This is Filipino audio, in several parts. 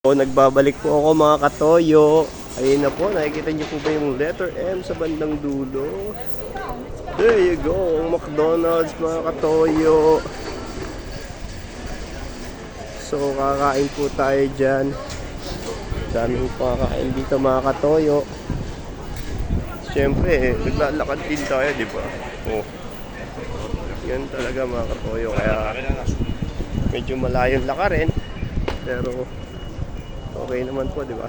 O, nagbabalik po ako mga katoyo. Ayun na po, nakikita niyo po ba yung letter M sa bandang dulo? There you go, ang McDonald's mga katoyo. So, kakain po tayo dyan. Daming kakain dito mga katoyo. Siyempre, naglalakad din tayo, di ba? Oh, yan talaga mga katoyo. Kaya, medyo malayong lakarin. Pero, okay naman po, di ba?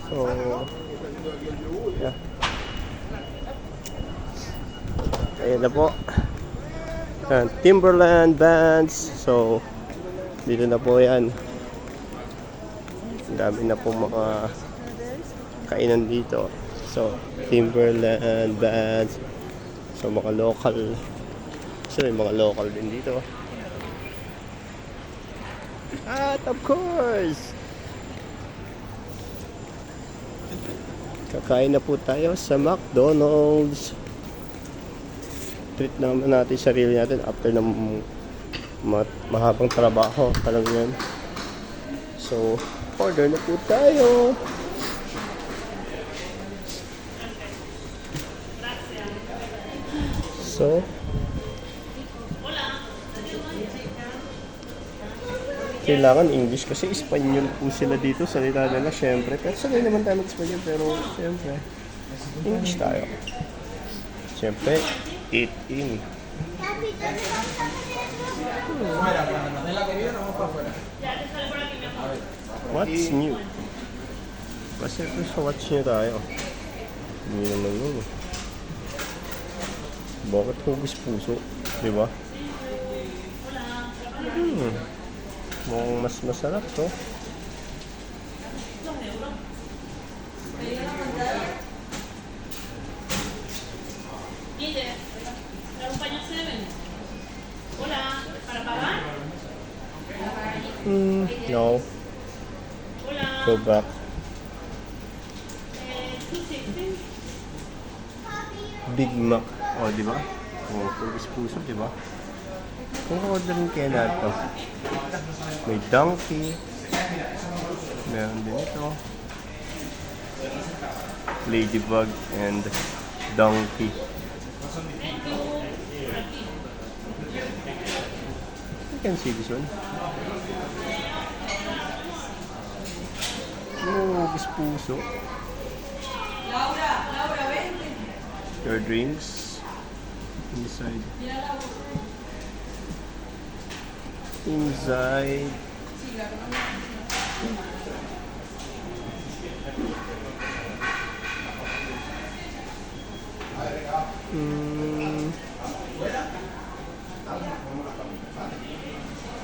So, yeah. Ayan na po. Timberland Bands. So, dito na po yan. Ang dami na po mga kainan dito. So, Timberland Bands. So, mga local. So, may mga local din dito. At of course, kakain na po tayo sa McDonald's. Treat naman natin sarili natin after ng mahabang trabaho. Parang yan. So, order na po tayo. So, kailangan English kasi Espanyol po sila dito. Salita nila syempre. Pero sanay naman tayo mag-Espanyol. Pero syempre, English tayo. Syempre, eat in. What's new? Kasi ito sa what's new tayo. Hindi naman yun. Bakit hugis puso? Diba? Mukhang mas masarap to. No. Go back. Big Mac. Oh, di ba? Oh, hugis puso, di ba? Kung orderin kayo na ito, may donkey, meron din ito, ladybug and donkey. You can see this one. Hugis puso. Your drinks inside. Inside.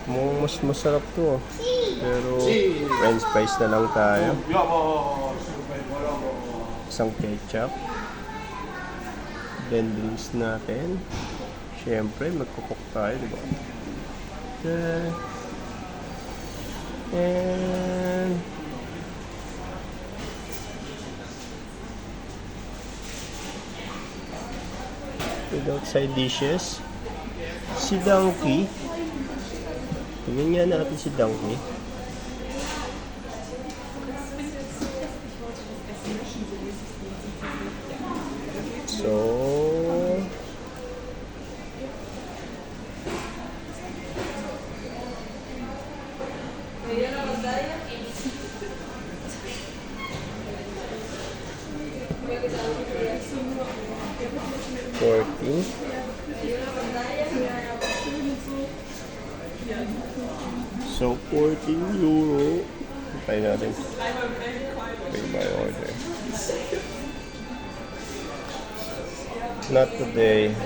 Mas masarap to. Pero french fries na lang tayo. Isang ketchup. Then drinks natin. Siyempre magkukok tayo, diba? And without side dishes, si Donkey. Tingnan nga natin si Donkey. So, €14. So, €14. Try natin. Pay by order. Not today.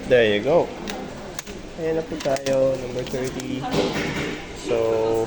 There you go. Ayan na po tayo, number 30. So,